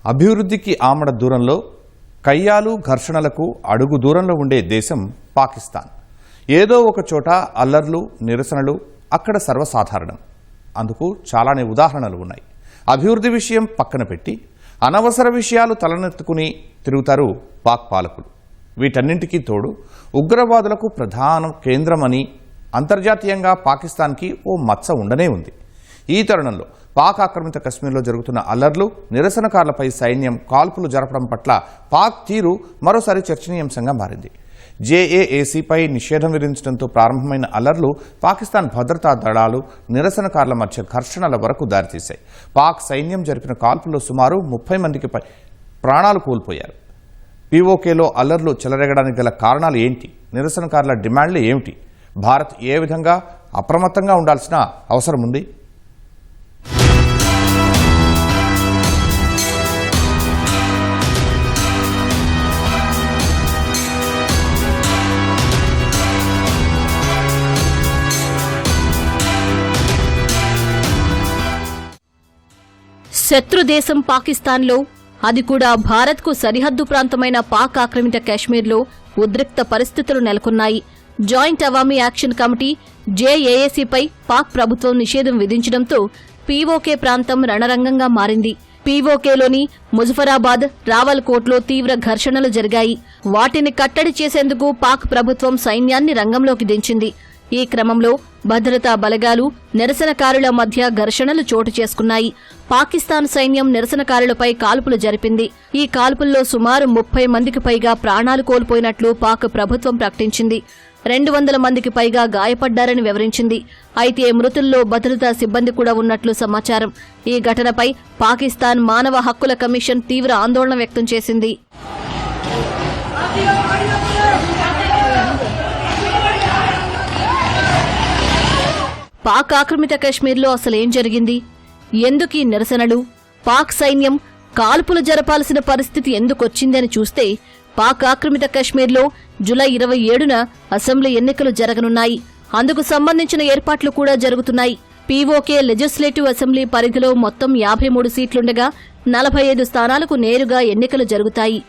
అభివృద్ధికి ఆమడ దూరంలో, కయ్యాలు ఘర్షణలకు అడుగు దూరంలో ఉండే దేశం పాకిస్తాన్. ఏదో ఒక చోట అల్లర్లు, నిరసనలు అక్కడ సర్వసాధారణం. అందుకు చాలానే ఉదాహరణలు ఉన్నాయి. అభివృద్ధి విషయం పక్కన పెట్టి అనవసర విషయాలు తలనెత్తుకుని తిరుగుతారు పాక్ పాలకులు. వీటన్నింటికీ తోడు ఉగ్రవాదులకు ప్రధాన కేంద్రమని అంతర్జాతీయంగా పాకిస్తాన్కి ఓ మచ్చ ఉండనే ఉంది. ఈ తరుణంలో పాక్ ఆక్రమిత కశ్మీర్లో జరుగుతున్న అల్లర్లు, నిరసనకారులపై సైన్యం కాల్పులు జరపడం పట్ల పాక్ తీరు మరోసారి చర్చనీయాంశంగా మారింది. జేఏఏసీపై నిషేధం విధించడంతో ప్రారంభమైన అల్లర్లు పాకిస్తాన్ భద్రతా దళాలు, నిరసనకారుల మధ్య ఘర్షణల వరకు దారితీశాయి. పాక్ సైన్యం జరిపిన కాల్పుల్లో సుమారు 30 మందికి ప్రాణాలు కోల్పోయారు. పీఓకేలో అల్లర్లు చెలరేగడానికి గల కారణాలు ఏంటి? నిరసనకారుల డిమాండ్లు ఏమిటి? భారత్ ఏ విధంగా అప్రమత్తంగా ఉండాల్సిన అవసరం ఉంది? శత్రు దేశం పాకిస్తాన్లో, అది కూడా భారత్కు సరిహద్దు ప్రాంతమైన పాక్ ఆక్రమిత కాశ్మీర్లో ఉద్రిక్త పరిస్థితులు నెలకొన్నాయి. జాయింట్ అవామీ యాక్షన్ కమిటీ జేఏఏసీపై పాక్ ప్రభుత్వం నిషేధం విధించడంతో పీఓకే ప్రాంతం రణరంగంగా మారింది. పీఓకేలోని ముజఫరాబాద్, రావల్కోట్లో తీవ్ర ఘర్షణలు జరిగాయి. వాటిని కట్టడి చేసేందుకు పాక్ ప్రభుత్వం సైన్యాన్ని రంగంలోకి దించింది. ఈ క్రమంలో భద్రతా బలగాలు, నిరసనకారుల మధ్య ఘర్షణలు చోటు చేసుకున్నాయి. పాకిస్తాన్ సైన్యం నిరసనకారులపై కాల్పులు జరిపింది. ఈ కాల్పుల్లో సుమారు 30 మందికి పైగా ప్రాణాలు కోల్పోయినట్లు పాక్ ప్రభుత్వం ప్రకటించింది. 200 మందికి పైగా గాయపడ్డారని వివరించింది. అయితే మృతుల్లో భద్రతా సిబ్బంది కూడా ఉన్నట్లు సమాచారం. ఈ ఘటనపై పాకిస్తాన్ మానవ హక్కుల కమిషన్ తీవ్ర ఆందోళన వ్యక్తం చేసింది. పాక్ ఆక్రమిత కశ్మీర్లో అసలేం జరిగింది? ఎందుకీ నిరసనలు? పాక్ సైన్యం కాల్పులు జరపాల్సిన పరిస్థితి ఎందుకొచ్చిందని చూస్తే, పాక్ ఆక్రమిత కశ్మీర్లో జూలై 27న అసెంబ్లీ ఎన్నికలు జరగనున్నాయి. అందుకు సంబంధించిన ఏర్పాట్లు కూడా జరుగుతున్నాయి. పీఓకే లెజిస్లేటివ్ అసెంబ్లీ పరిధిలో మొత్తం 53 సీట్లుండగా 45 స్థానాలకు నేరుగా ఎన్నికలు జరుగుతాయి.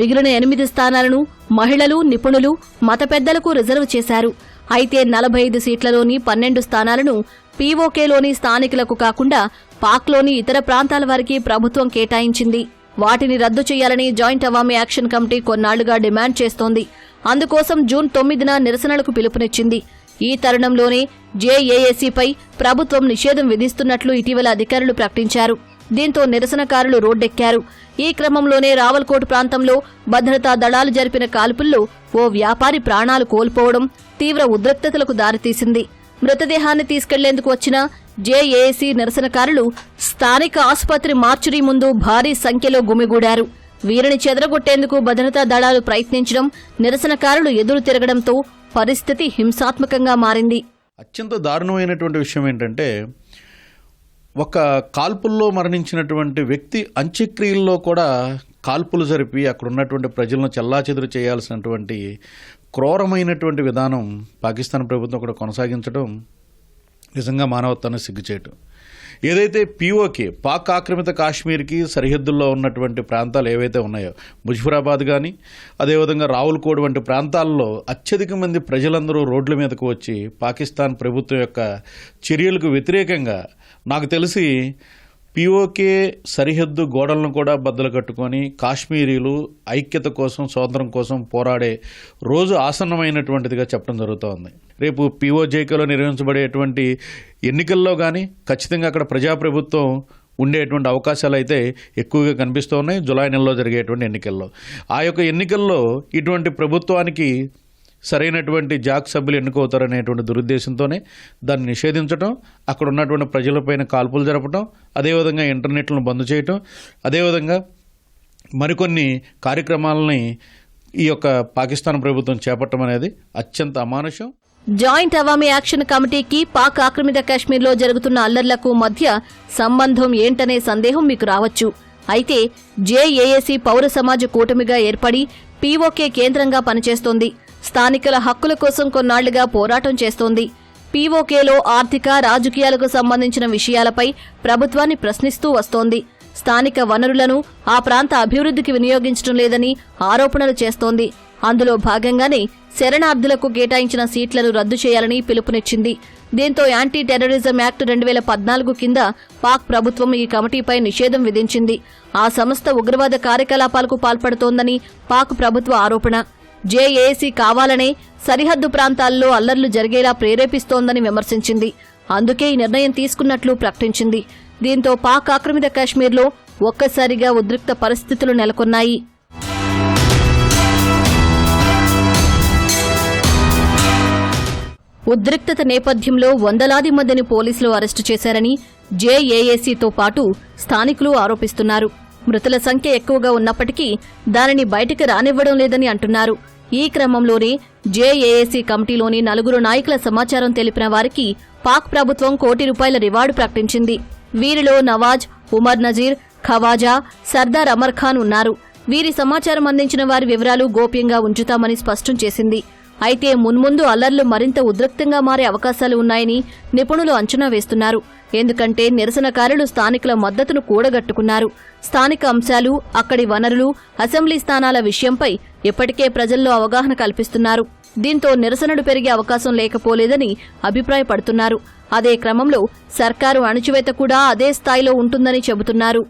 మిగిలిన 8 స్థానాలను మహిళలు, నిపుణులు, మత పెద్దలకు రిజర్వ్ చేశారు. అయితే 45 సీట్లలోని 12 స్థానాలను పీఓకేలోని స్థానికులకు కాకుండా పాక్లోని ఇతర ప్రాంతాల వారికి ప్రభుత్వం కేటాయించింది. వాటిని రద్దు చేయాలని జాయింట్ అవామీ యాక్షన్ కమిటీ కొన్నాళ్లుగా డిమాండ్ చేస్తోంది. అందుకోసం జూన్ 9న నిరసనలకు పిలుపునిచ్చింది. ఈ తరుణంలోనే జేఏఏసీపై ప్రభుత్వం నిషేధం విధిస్తున్నట్లు ఇటీవల అధికారులు ప్రకటించారు. దీంతో నిరసనకారులు రోడ్డెక్కారు. ఈ క్రమంలోనే రావల్కోట్ ప్రాంతంలో భద్రతా దళాలు జరిపిన కాల్పుల్లో ఓ వ్యాపారి ప్రాణాలు కోల్పోవడం తీవ్ర ఉద్రిక్తతలకు దారితీసింది. మృతదేహాన్ని తీసుకెళ్లేందుకు వచ్చిన జేఏసీ నిరసనకారులు స్థానిక ఆసుపత్రి మార్చురీ ముందు భారీ సంఖ్యలో గుమిగూడారు. వీరిని చెదరగొట్టేందుకు భద్రతా దళాలు ప్రయత్నించడం, నిరసనకారులు ఎదురు తిరగడంతో పరిస్థితి హింసాత్మకంగా మారింది. అత్యంత దారుణమైనటువంటి విషయం ఏంటంటే, ఒక కాల్పుల్లో మరణించినటువంటి వ్యక్తి అంత్యక్రియల్లో కూడా కాల్పులు జరిపి అక్కడ ఉన్నటువంటి ప్రజలను చెల్లాచెదురు చేయాల్సినటువంటి క్రూరమైనటువంటి విధానం పాకిస్తాన్ ప్రభుత్వం కూడా కొనసాగించడం నిజంగా మానవత్వాన్ని సిగ్గుచేటు. ఏదైతే పీఓకే పాక్ ఆక్రమిత కాశ్మీర్కి సరిహద్దుల్లో ఉన్నటువంటి ప్రాంతాలు ఏవైతే ఉన్నాయో, ముజఫరాబాద్ కానీ అదేవిధంగా రావుల్కోట్ వంటి ప్రాంతాల్లో అత్యధిక మంది ప్రజలందరూ రోడ్ల మీదకు వచ్చి పాకిస్తాన్ ప్రభుత్వం యొక్క చర్యలకు వ్యతిరేకంగా, నాకు తెలిసి పీఓకే సరిహద్దు గోడలను కూడా బద్దలు కట్టుకొని కాశ్మీరీలు ఐక్యత కోసం, స్వాతంత్రం కోసం పోరాడే రోజు ఆసన్నమైనటువంటిదిగా చెప్పడం జరుగుతోంది. రేపు పీఓజేకేలో నిర్వహించబడేటువంటి ఎన్నికల్లో కానీ ఖచ్చితంగా అక్కడ ప్రజాప్రభుత్వం ఉండేటువంటి అవకాశాలు అయితే ఎక్కువగా కనిపిస్తూ ఉన్నాయి. జూలై నెలలో జరిగేటువంటి ఎన్నికల్లో, ఆ యొక్క ఎన్నికల్లో ఇటువంటి ప్రభుత్వానికి సరైనటువంటి జాక్ సభ్యులు ఎన్నుకవుతారనేటువంటి దురుద్దేశంతోనే దాన్ని నిషేధించడం, అక్కడ ఉన్నటువంటి ప్రజలపైన కాల్పులు జరపడం, అదేవిధంగా ఇంటర్నెట్లను బంద్ చేయటం, అదేవిధంగా మరికొన్ని కార్యక్రమాలని ఈ యొక్క పాకిస్తాన్ ప్రభుత్వం చేపట్టడం అనేది అత్యంత అమానుషం. జాయింట్ అవామీ యాక్షన్ కమిటీకి పాక్ ఆక్రమిత కాశ్మీర్లో జరుగుతున్న అల్లర్లకు మధ్య సంబంధం ఏంటనే సందేహం మీకు రావచ్చు. అయితే జేఏఏసీ పౌర సమాజ కూటమిగా ఏర్పడి పీఓకే కేంద్రంగా పనిచేస్తోంది. స్థానికుల హక్కుల కోసం కొన్నాళ్లుగా పోరాటం చేస్తోంది. పీఓకేలో ఆర్థిక, రాజకీయాలకు సంబంధించిన విషయాలపై ప్రభుత్వాన్ని ప్రశ్నిస్తూ వస్తోంది. స్థానిక వనరులను ఆ ప్రాంత అభివృద్ధికి వినియోగించడం లేదని ఆరోపణలు చేస్తోంది. అందులో భాగంగానే శరణార్థులకు కేటాయించిన సీట్లను రద్దు చేయాలని పిలుపునిచ్చింది. దీంతో యాంటీ టెర్రరిజం యాక్ట్ 2014 కింద పాక్ ప్రభుత్వం ఈ కమిటీపై నిషేధం విధించింది. ఆ సంస్థ ఉగ్రవాద కార్యకలాపాలకు పాల్పడుతోందని పాక్ ప్రభుత్వ ఆరోపణ. జేఏసీ కావాలనే సరిహద్దు ప్రాంతాల్లో అల్లర్లు జరిగేలా ప్రేరేపిస్తోందని విమర్శించింది. అందుకే ఈ నిర్ణయం తీసుకున్నట్లు ప్రకటించింది. దీంతో పాక్ ఆక్రమిత కాశ్మీర్లో ఒక్కసారిగా ఉద్రిక్త పరిస్థితులు నెలకొన్నాయి. ఉద్రిక్తత నేపథ్యంలో వందలాది మందిని పోలీసులు అరెస్టు చేశారని జేఏఏసీతో పాటు స్థానికులు ఆరోపిస్తున్నారు. మృతుల సంఖ్య ఎక్కువగా ఉన్నప్పటికీ దానిని బయటకు రానివ్వడం లేదని అంటున్నారు. ఈ క్రమంలోనే జేఏఏసీ కమిటీలోని 4 నాయకుల సమాచారం తెలిపిన వారికి పాక్ ప్రభుత్వం ₹1 కోటి రివార్డు ప్రకటించింది. వీరిలో నవాజ్, ఉమర్ నజీర్, ఖవాజా, సర్దార్ అమర్ ఖాన్ ఉన్నారు. వీరి సమాచారం అందించిన వారి వివరాలు గోప్యంగా ఉంచుతామని స్పష్టం చేసింది. అయితే మున్ముందు అల్లర్లు మరింత ఉద్రిక్తంగా మారే అవకాశాలు ఉన్నాయని నిపుణులు అంచనా వేస్తున్నారు. ఎందుకంటే నిరసనకారులు స్థానికుల మద్దతును కూడగట్టుకున్నారు. స్థానిక అంశాలు, అక్కడి వనరులు, అసెంబ్లీ స్థానాల విషయంపై ఇప్పటికే ప్రజల్లో అవగాహన కల్పిస్తున్నారు. దీంతో నిరసనలు పెరిగే అవకాశం లేకపోలేదని అభిప్రాయపడుతున్నారు. అదే క్రమంలో సర్కారు అణచివేత కూడా అదే స్థాయిలో ఉంటుందని చెబుతున్నారు.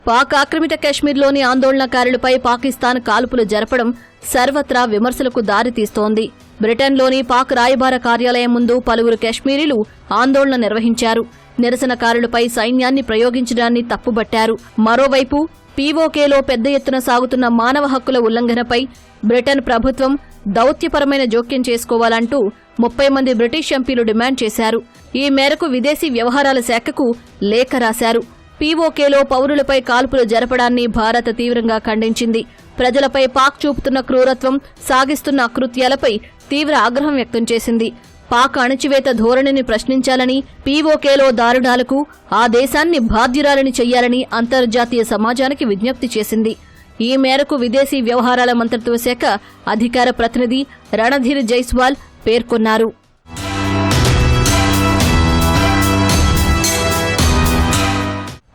పాక్ ఆక్రమిత కాశ్మీర్లోని ఆందోళనకారులపై పాకిస్తాన్ కాల్పులు జరపడం సర్వత్రా విమర్శలకు దారితీస్తోంది. బ్రిటన్లోని పాక్ రాయబార కార్యాలయం ముందు పలువురు కాశ్మీరీలు ఆందోళన నిర్వహించారు. నిరసనకారులపై సైన్యాన్ని ప్రయోగించడాన్ని తప్పుబట్టారు. మరోవైపు పీఓకేలో పెద్ద ఎత్తున సాగుతున్న మానవ హక్కుల ఉల్లంఘనపై బ్రిటన్ ప్రభుత్వం దౌత్యపరమైన జోక్యం చేసుకోవాలంటూ 30 మంది బ్రిటిష్ ఎంపీలు డిమాండ్ చేశారు. ఈ మేరకు విదేశీ వ్యవహారాల శాఖకు లేఖ రాశారు. పీఓకేలో పౌరులపై కాల్పులు జరపడాన్ని భారత్ తీవ్రంగా ఖండించింది. ప్రజలపై పాక్ చూపుతున్న క్రూరత్వం, సాగిస్తున్న అకృత్యాలపై తీవ్ర ఆగ్రహం వ్యక్తం చేసింది. పాక్ అణచివేత ధోరణిని ప్రశ్నించాలని, పీఓకేలో దారుణాలకు ఆ దేశాన్ని బాధ్యురాలని చెయ్యాలని అంతర్జాతీయ సమాజానికి విజ్ఞప్తి చేసింది. ఈ మేరకు విదేశీ వ్యవహారాల మంత్రిత్వ శాఖ అధికార ప్రతినిధి రణధీర్ జైస్వాల్ పేర్కొన్నారు.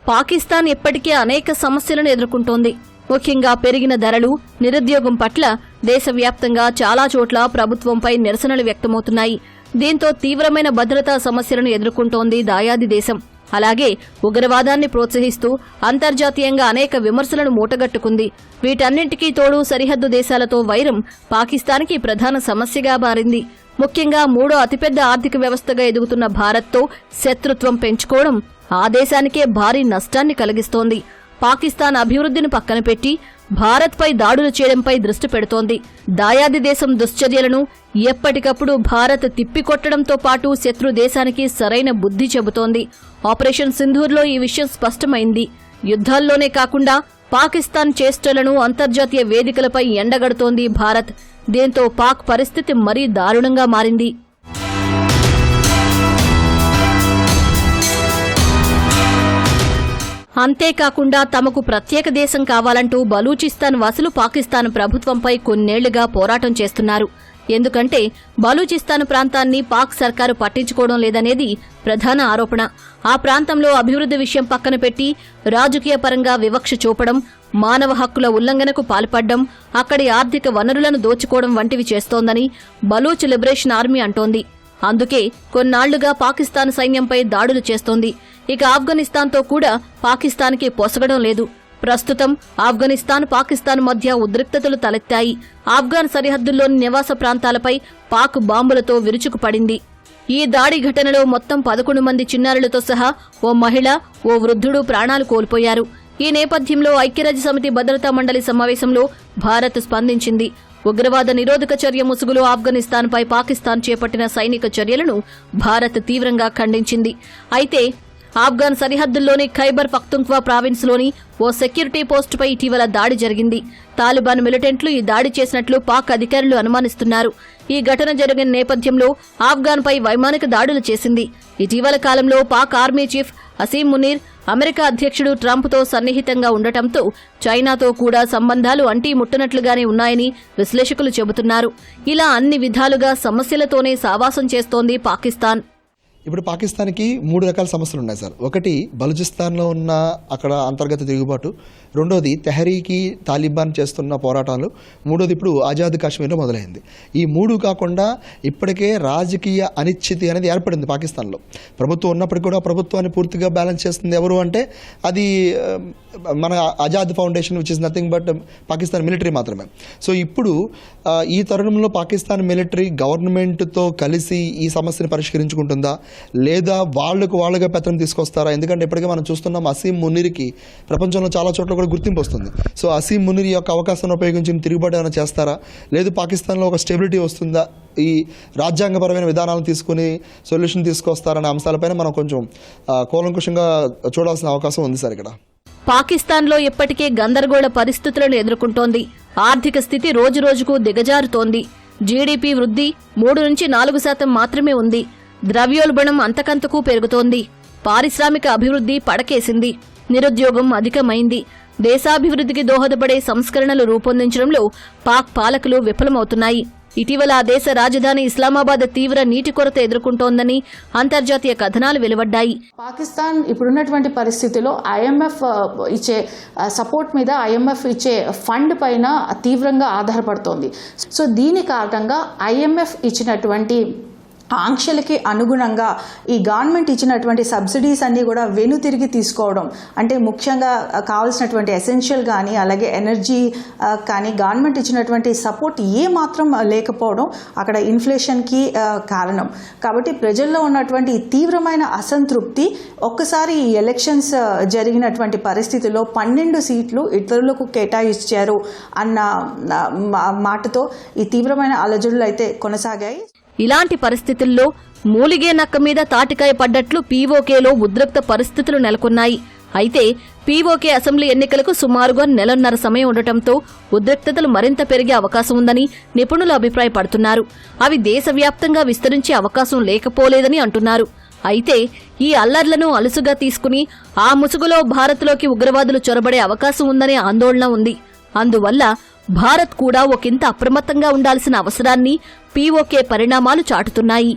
పాకిస్తాన్ ఇప్పటికే అనేక సమస్యలను ఎదుర్కొంటోంది. ముఖ్యంగా పెరిగిన ధరలు, నిరుద్యోగం పట్ల దేశవ్యాప్తంగా చాలా చోట్ల ప్రభుత్వంపై నిరసనలు వ్యక్తమవుతున్నాయి. దీంతో తీవ్రమైన భద్రతా సమస్యలను ఎదుర్కొంటోంది దాయాది దేశం. అలాగే ఉగ్రవాదాన్ని ప్రోత్సహిస్తూ అంతర్జాతీయంగా అనేక విమర్శలను మూటగట్టుకుంది. వీటన్నింటికీ తోడు సరిహద్దు దేశాలతో వైరం పాకిస్తాన్కి ప్రధాన సమస్యగా మారింది. ముఖ్యంగా 3వ అతిపెద్ద ఆర్థిక వ్యవస్థగా ఎదుగుతున్న భారత్తో శత్రుత్వం పెంచుకోవడం ఆ దేశానికే భారీ నష్టాన్ని కలిగిస్తోంది. పాకిస్తాన్ అభివృద్ధిని పక్కన పెట్టి భారత్పై దాడులు చేయడంపై దృష్టి పెడుతోంది. దాయాది దేశం దుశ్చర్యలను ఎప్పటికప్పుడు భారత్ తిప్పికొట్టడంతో పాటు శత్రు దేశానికి సరైన బుద్ధి చెబుతోంది. ఆపరేషన్ సింధూర్లో ఈ విషయం స్పష్టమైంది. యుద్ధాల్లోనే కాకుండా పాకిస్తాన్ చేష్టలను అంతర్జాతీయ వేదికలపై ఎండగడుతోంది భారత్. దీంతో పాక్ పరిస్థితి మరీ దారుణంగా మారింది. అంతేకాకుండా తమకు ప్రత్యేక దేశం కావాలంటూ బలూచిస్తాన్ వాసులు పాకిస్తాన్ ప్రభుత్వంపై కొన్నేళ్లుగా పోరాటం చేస్తున్నారు. ఎందుకంటే బలూచిస్తాన్ ప్రాంతాన్ని పాక్ సర్కారు పట్టించుకోవడం లేదనేది ప్రధాన ఆరోపణ. ఆ ప్రాంతంలో అభివృద్ధి విషయం పక్కన పెట్టి రాజకీయ పరంగా వివక్ష చూపడం, మానవ హక్కుల ఉల్లంఘనకు పాల్పడ్డం, అక్కడి ఆర్థిక వనరులను దోచుకోవడం వంటివి చేస్తోందని బలూచ్ లిబరేషన్ ఆర్మీ అంటోంది. అందుకే కొన్నాళ్లుగా పాకిస్తాన్ సైన్యంపై దాడులు చేస్తోంది. ఇక ఆఫ్ఘనిస్తాన్తో కూడా పాకిస్తాన్కి పొసగడం లేదు. ప్రస్తుతం ఆఫ్ఘనిస్తాన్, పాకిస్తాన్ మధ్య ఉద్రిక్తతలు తలెత్తాయి. ఆఫ్ఘాన్ సరిహద్దుల్లోని నివాస ప్రాంతాలపై పాక్ బాంబులతో విరుచుకుపడింది. ఈ దాడి ఘటనలో మొత్తం 11 మంది చిన్నారులతో సహా ఓ మహిళ, ఓ వృద్ధుడు ప్రాణాలు కోల్పోయారు. ఈ నేపథ్యంలో ఐక్యరాజ్యసమితి భద్రతా మండలి సమావేశంలో భారత్ స్పందించింది. ఉగ్రవాద నిరోధక చర్య ముసుగులో ఆఫ్ఘనిస్తాన్పై పాకిస్తాన్ చేపట్టిన సైనిక చర్యలను భారత్ తీవ్రంగా ఖండించింది. అయితే ఆఫ్ఘాన్ సరిహద్దుల్లోని ఖైబర్ పఖ్తుంఖ్వా ప్రావిన్స్లోని ఓ సెక్యూరిటీ పోస్టుపై ఇటీవల దాడి జరిగింది. తాలిబాన్ మిలిటెంట్లు ఈ దాడి చేసినట్లు పాక్ అధికారులు అనుమానిస్తున్నారు. ఈ ఘటన జరిగిన నేపథ్యంలో ఆఫ్ఘాన్పై వైమానిక దాడులు చేసింది. ఇటీవల కాలంలో Pak army chief Asim Munir America అధ్యక్షుడు ట్రంప్తో సన్నిహితంగా ఉండటంతో చైనాతో కూడా సంబంధాలు అంటీ ముట్టనట్లుగానే ఉన్నాయని విశ్లేషకులు చెబుతున్నారు. ఇలా అన్ని విధాలుగా సమస్యలతోనే సావాసం చేస్తోంది పాకిస్తాన్. ఇప్పుడు పాకిస్తాన్కి 3 రకాల సమస్యలు ఉన్నాయి సార్. ఒకటి బలూచిస్తాన్లో ఉన్న అక్కడ అంతర్గత తిరుగుబాటు, రెండోది తెహరీకి తాలిబాన్ చేస్తున్న పోరాటాలు, మూడోది ఇప్పుడు ఆజాద్ కాశ్మీర్లో మొదలైంది. ఈ 3 కాకుండా ఇప్పటికే రాజకీయ అనిశ్చితి అనేది ఏర్పడింది పాకిస్తాన్లో. ప్రభుత్వం ఉన్నప్పటికీ కూడా ప్రభుత్వాన్ని పూర్తిగా బ్యాలెన్స్ చేస్తుంది ఎవరు అంటే అది మన Azad foundation, which is nothing but Pakistan military మాత్రమే. సో ఇప్పుడు ఈ తరుణంలో పాకిస్తాన్ మిలిటరీ గవర్నమెంట్తో కలిసి ఈ సమస్యను పరిష్కరించుకుంటుందా లేదా వాళ్ళుగా పెత్తనం తీసుకొస్తారా? ఎందుకంటే ఇప్పటికే మనం చూస్తున్నాం అసీం మునీర్కి ప్రపంచంలో చాలా చోట్ల కూడా గుర్తింపు వస్తుంది. సో అసీం మునీర్ యొక్క అవకాశాన్ని ఉపయోగించి తిరుగుబాటు ఏమైనా చేస్తారా, లేదు పాకిస్తాన్లో ఒక స్టెబిలిటీ వస్తుందా, ఈ రాజ్యాంగపరమైన విధానాలను తీసుకుని సొల్యూషన్ తీసుకొస్తారనే అంశాలపైన మనం కొంచెం కూలంకుషంగా చూడాల్సిన అవకాశం ఉంది సార్. ఇక్కడ పాకిస్తాన్లో ఇప్పటికే గందరగోళ పరిస్థితులను ఎదుర్కొంటోంది. ఆర్థిక స్థితి రోజురోజుకు దిగజారుతోంది. జీడీపీ వృద్ధి 3-4% మాత్రమే ఉంది. ద్రవ్యోల్బణం అంతకంతకు పెరుగుతోంది. పారిశ్రామిక అభివృద్ధి పడకేసింది. నిరుద్యోగం అధికమైంది. దేశాభివృద్ధికి దోహదపడే సంస్కరణలు రూపొందించడంలో పాక్ పాలకులు విఫలమవుతున్నాయి. ఇటీవల ఆ దేశ రాజధాని ఇస్లామాబాద్ తీవ్ర నీటి కొరత ఎదుర్కొంటోందని అంతర్జాతీయ కథనాలు వెలువడ్డాయి. పాకిస్తాన్ ఇప్పుడున్నటువంటి పరిస్థితిలో ఐఎంఎఫ్ ఇచ్చే సపోర్ట్ మీద ఐఎంఎఫ్ ఇచ్చే ఫండ్ పైన తీవ్రంగా ఆధారపడుతోంది. సో దీని కారణంగా ఐఎంఎఫ్ ఇచ్చినటువంటి ఆంక్షలకి అనుగుణంగా ఈ గవర్నమెంట్ ఇచ్చినటువంటి సబ్సిడీస్ అన్నీ కూడా వెనుతిరిగి తీసుకోవడం, అంటే ముఖ్యంగా కావాల్సినటువంటి ఎసెన్షియల్ కానీ అలాగే ఎనర్జీ కానీ గవర్నమెంట్ ఇచ్చినటువంటి సపోర్ట్ ఏ మాత్రం లేకపోవడం అక్కడ ఇన్ఫ్లేషన్కి కారణం. కాబట్టి ప్రజల్లో ఉన్నటువంటి తీవ్రమైన అసంతృప్తి ఒక్కసారి ఈ ఎలక్షన్స్ జరిగినటువంటి పరిస్థితుల్లో 12 సీట్లు ఇతరులకు కేటాయించారు అన్న మాటతో ఈ తీవ్రమైన అలజడులు అయితే కొనసాగాయి. ఇలాంటి పరిస్థితుల్లో మూలిగే నక్క మీద తాటికాయ పడ్డట్లు పీఓకేలో ఉద్రిక్త పరిస్థితులు నెలకొన్నాయి. అయితే పీఓకే అసెంబ్లీ ఎన్నికలకు సుమారుగా 1.5 సమయం ఉండటంతో ఉద్రిక్తతలు మరింత పెరిగే అవకాశం ఉందని నిపుణులు అభిప్రాయపడుతున్నారు. అవి దేశవ్యాప్తంగా విస్తరించే అవకాశం లేకపోలేదని అంటున్నారు. అయితే ఈ అల్లర్లను అలుసుగా తీసుకుని ఆ ముసుగులో భారత్లోకి ఉగ్రవాదులు చొరబడే అవకాశం ఉందనే ఆందోళన ఉంది. అందువల్ల భారత్ కూడా ఒకంత అప్రమత్తంగా ఉండాల్సిన అవసరాన్ని పీఓకే పరిణామాలు చాటుతున్నాయి.